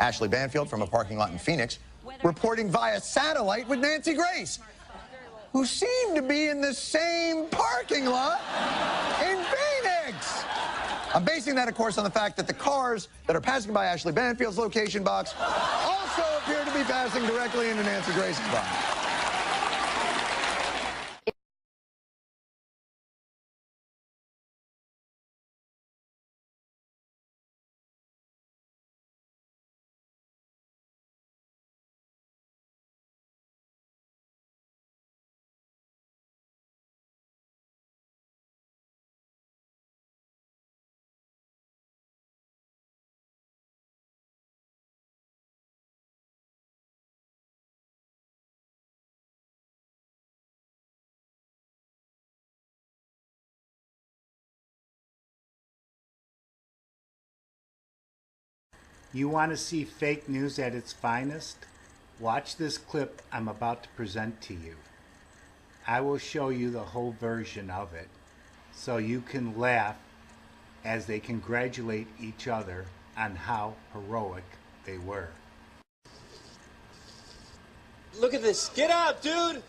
Ashley Banfield from a parking lot in Phoenix reporting via satellite with Nancy Grace, who seemed to be in the same parking lot in Phoenix. I'm basing that, of course, on the fact that the cars that are passing by Ashley Banfield's location box also appear to be passing directly into Nancy Grace's box. You want to see fake news at its finest? Watch this clip I'm about to present to you. I will show you the whole version of it so you can laugh as they congratulate each other on how heroic they were. Look at this. Get out, dude.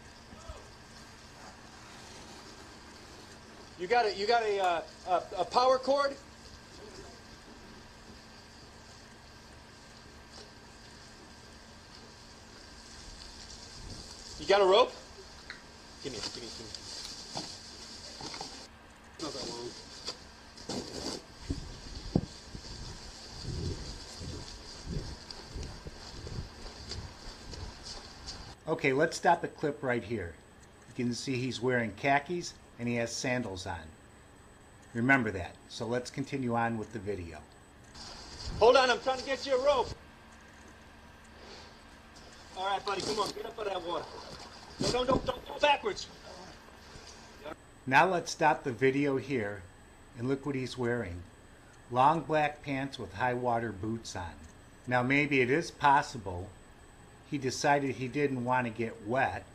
You got a power cord? You got a rope? Give me. Not that long. Okay, let's stop the clip right here. You can see he's wearing khakis and he has sandals on. Remember that. So let's continue on with the video. Hold on, I'm trying to get you a rope. All right, buddy, come on, get up out of that water. No, don't go backwards. Now let's stop the video here and look what he's wearing. Long black pants with high water boots on. Now maybe it is possible he decided he didn't want to get wet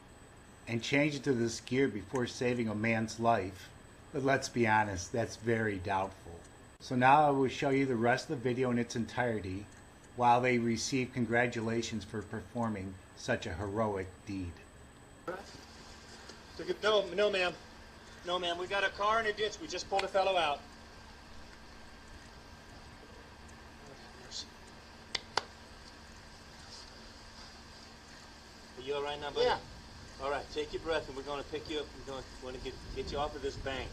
and changed to this gear before saving a man's life. But let's be honest, that's very doubtful. So now I will show you the rest of the video in its entirety while they receive congratulations for performing such a heroic deed. No, ma'am. No, ma'am. We got a car in a ditch. We just pulled a fellow out. Are you all right now, buddy? Yeah. All right, take your breath, and we're going to pick you up. We're going to get you off of this bank.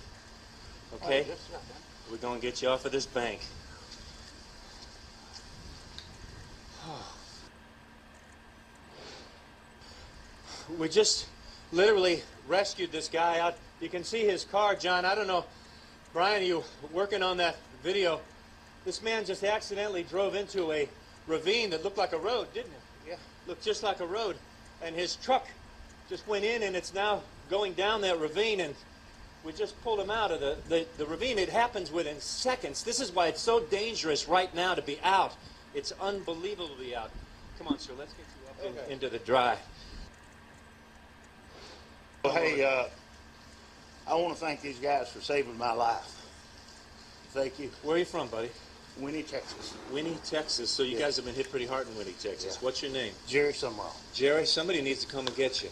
Okay? We're going to get you off of this bank. We just literally rescued this guy out. You can see his car, John. I don't know, Brian, you working on that video. This man just accidentally drove into a ravine that looked like a road, didn't it? Yeah. Looked just like a road. And his truck just went in, and it's now going down that ravine, and we just pulled him out of the ravine. It happens within seconds. This is why it's so dangerous right now to be out. It's unbelievable to be out. Come on, sir, let's get you up into the dry. Well, hey, I want to thank these guys for saving my life. Thank you. Where are you from, buddy? Winnie, Texas. Winnie, Texas. So you guys have been hit pretty hard in Winnie, Texas. Yeah. What's your name? Jerry Summerall. Jerry, somebody needs to come and get you.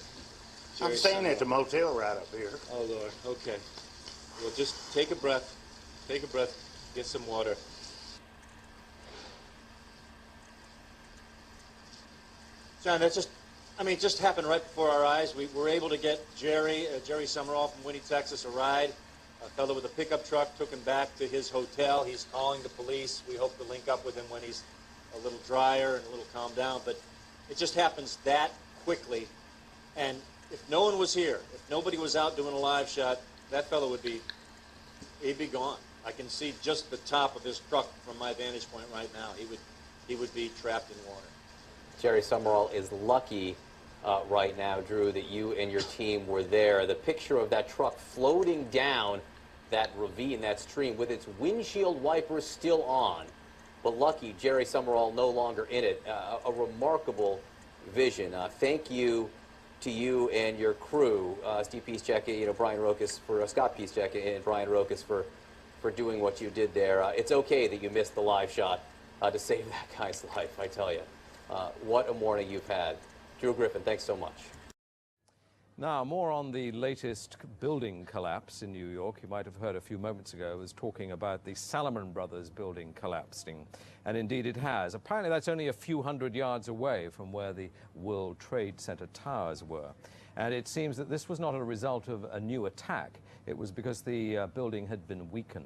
I'm staying at the motel right up here. Oh, Lord. Okay. Well, just take a breath. Take a breath. Get some water. John, that's just, it just happened right before our eyes. We were able to get Jerry Summerall from Winnie, Texas, a ride. A fellow with a pickup truck took him back to his hotel. He's calling the police. We hope to link up with him when he's a little drier and a little calmed down. But it just happens that quickly. And if no one was here, if nobody was out doing a live shot, that fellow he'd be gone. I can see just the top of his truck from my vantage point right now. He would be trapped in water. Jerry Summerall is lucky right now, Drew, that you and your team were there. The picture of that truck floating down that ravine, that stream, with its windshield wipers still on. But lucky, Jerry Summerall no longer in it. A remarkable vision. Thank you to you and your crew, Steve Pieszczek, Brian Rokas, for Scott Pieszczek and Brian Rokas for doing what you did there. It's okay that you missed the live shot to save that guy's life, I tell you. What a morning you've had. Drew Griffin, thanks so much. Now, more on the latest building collapse in New York. You might have heard a few moments ago, I was talking about the Salomon Brothers building collapsing. And indeed it has. Apparently that's only a few hundred yards away from where the World Trade Center towers were. And it seems that this was not a result of a new attack. It was because the building had been weakened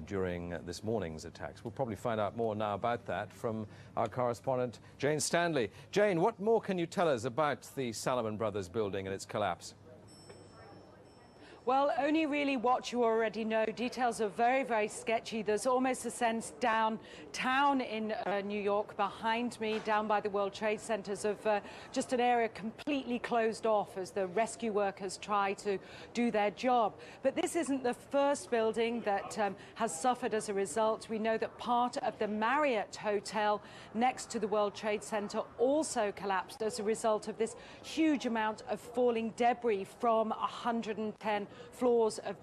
during this morning's attacks. We'll probably find out more now about that from our correspondent, Jane Stanley. Jane, what more can you tell us about the Salomon Brothers building and its collapse? Well, only really what you already know. Details are very, very sketchy. There's almost a sense downtown in New York behind me, down by the World Trade Centers, of just an area completely closed off as the rescue workers try to do their job. But this isn't the first building that has suffered as a result. We know that part of the Marriott Hotel next to the World Trade Center also collapsed as a result of this huge amount of falling debris from 110 floors of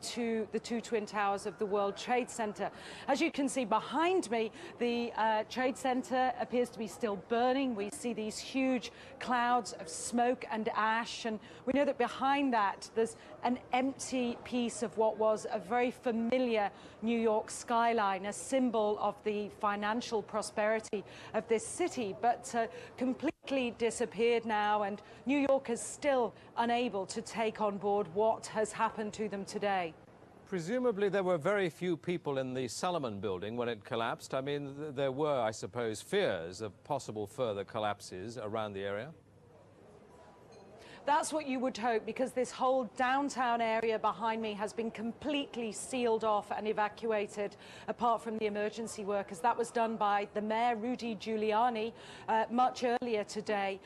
the two twin towers of the World Trade Center. As you can see behind me, the Trade Center appears to be still burning. We see these huge clouds of smoke and ash, and we know that behind that there's an empty piece of what was a very familiar New York skyline, a symbol of the financial prosperity of this city, but completely disappeared now, and New York is still unable to take on board what has happened to them today. Presumably there were very few people in the Salomon building when it collapsed. I mean, there were, I suppose, fears of possible further collapses around the area. That's what you would hope, because this whole downtown area behind me has been completely sealed off and evacuated, apart from the emergency workers. That was done by the mayor, Rudy Giuliani, much earlier today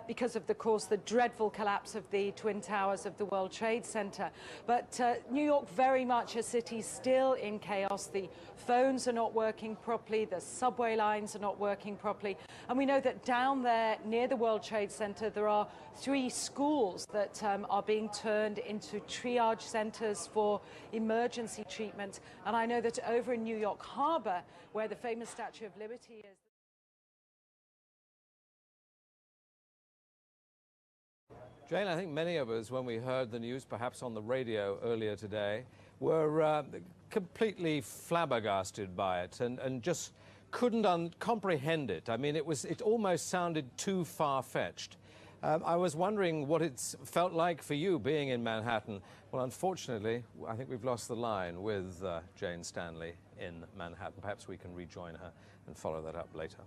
because of, course, the dreadful collapse of the Twin Towers of the World Trade Center. But New York, very much a city still in chaos. The phones are not working properly, the subway lines are not working properly. And we know that down there near the World Trade Center, there are 3 schools that are being turned into triage centers for emergency treatment. And I know that over in New York Harbor, where the famous Statue of Liberty is. Jane, I think many of us, when we heard the news, perhaps on the radio earlier today, were completely flabbergasted by it and just couldn't comprehend it. I mean, it almost sounded too far-fetched. I was wondering what it's felt like for you being in Manhattan. Well, unfortunately, I think we've lost the line with Jane Stanley in Manhattan. Perhaps we can rejoin her and follow that up later.